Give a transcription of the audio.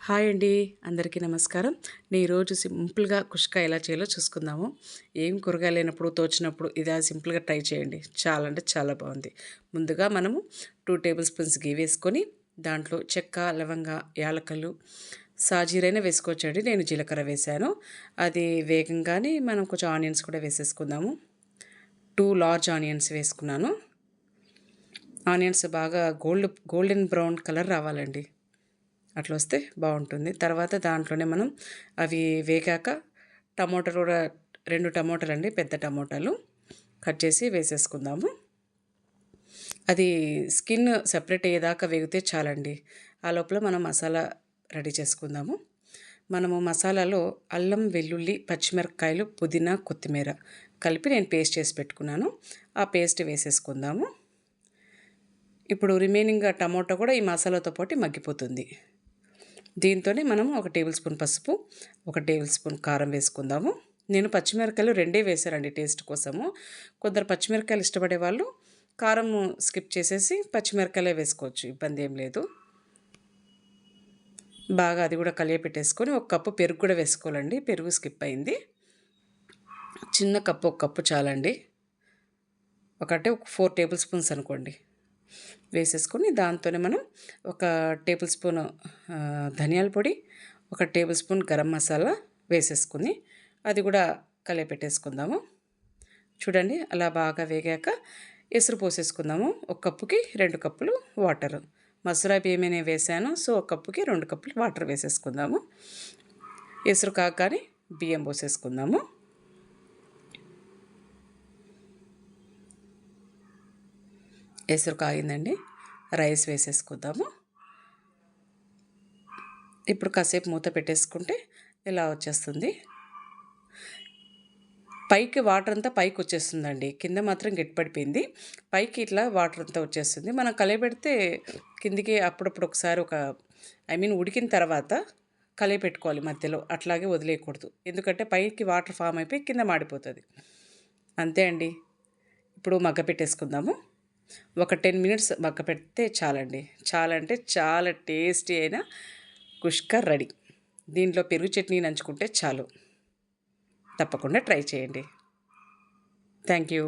Hi అండి, అందరికీ నమస్కారం. నేను ఈరోజు సింపుల్గా కుష్కా ఎలా చేయాలో చూసుకుందాము. ఏం కూరగాయలు లేనప్పుడు తోచినప్పుడు ఇలా సింపుల్గా ట్రై చేయండి. చాలా అంటే చాలా బాగుంది. ముందుగా మనము 2 టేబుల్ స్పూన్స్ గీ వేసుకొని దాంట్లో చెక్క, లవంగ, యాలకలు, సాజీరైనా వేసుకోవచ్చండి. నేను జీలకర్ర వేశాను. అది వేగంగానే మనం కొంచెం ఆనియన్స్ కూడా వేసేసుకుందాము. 2 లార్జ్ ఆనియన్స్ వేసుకున్నాను. ఆనియన్స్ బాగా గోల్డెన్ బ్రౌన్ కలర్ రావాలండి. అట్లా వస్తే బాగుంటుంది. తర్వాత దాంట్లోనే మనం అవి వేగాక టమోటాలు కూడా 2 టమోటాలండి, పెద్ద టమోటాలు కట్ చేసి వేసేసుకుందాము. అది స్కిన్ సెపరేట్ అయ్యేదాకా వేగితే చాలండి. ఆ లోపల మనం మసాలా రెడీ చేసుకుందాము. మనము మసాలాలో అల్లం, వెల్లుల్లి, పచ్చిమిరపకాయలు, పుదీనా, కొత్తిమీర కలిపి నేను పేస్ట్ చేసి పెట్టుకున్నాను. ఆ పేస్ట్ వేసేసుకుందాము. ఇప్పుడు రిమైనింగ్ టమోటా కూడా ఈ మసాలాతో పాటు మగ్గిపోతుంది. దీంతోనే మనం 1 టేబుల్ స్పూన్ పసుపు, 1 టేబుల్ స్పూన్ కారం వేసుకుందాము. నేను పచ్చిమిరపకాయలు 2 వేసానండి టేస్ట్ కోసము. కొందరు పచ్చిమిరపకాయలు ఇష్టపడే వాళ్ళు కారం స్కిప్ చేసేసి పచ్చిమిరపకాయలే వేసుకోవచ్చు, ఇబ్బంది ఏం లేదు. బాగా అది కూడా కలియపెట్టేసుకొని 1 కప్పు పెరుగు కూడా వేసుకోవాలండి. పెరుగు స్కిప్ అయింది. చిన్న కప్పు, 1 కప్పు చాలండి. ఒక 4 టేబుల్ స్పూన్స్ అనుకోండి వేసేసుకొని దాంతోనే మనం 1 టేబుల్ స్పూన్ ధనియాల పొడి, 1 టేబుల్ స్పూన్ గరం మసాలా వేసేసుకుని అది కూడా కలియపెట్టేసుకుందాము. చూడండి, అలా బాగా వేగాక ఎసురు పోసేసుకుందాము. 1 కప్పుకి 2 కప్పులు వాటర్. మసూరా బియ్యమే వేసాను, సో 1 కప్పుకి 2 కప్పులు వాటర్ వేసేసుకుందాము. ఎసురు కాగానే బియ్యం పోసేసుకుందాము. ఎసురు కాగిందండి, రైస్ వేసేసుకుందాము. ఇప్పుడు కాసేపు మూత పెట్టేసుకుంటే ఇలా వచ్చేస్తుంది. పైకి వాటర్ అంతా పైకి వచ్చేస్తుందండి, కింద మాత్రం గట్టిపడిపోయింది. పైకి ఇట్లా వాటర్ అంతా వచ్చేస్తుంది. మనం కలియబెడితే కిందికి అప్పుడప్పుడు ఒకసారి ఉడికిన తర్వాత కలియపెట్టుకోవాలి మధ్యలో, అట్లాగే వదిలేయకూడదు. ఎందుకంటే పైకి వాటర్ ఫామ్ అయిపోయి కింద మాడిపోతుంది. అంతే అండి. ఇప్పుడు మగ్గ పెట్టేసుకుందాము. ఒక 10 మినిట్స్ మగ్గ పెడితే చాలండి. చాలా అంటే చాలా టేస్టీ అయిన కుష్కా రెడీ. దీంట్లో పెరుగు చట్నీ నంచుకుంటే చాలు. తప్పకుండా ట్రై చేయండి. Thank you.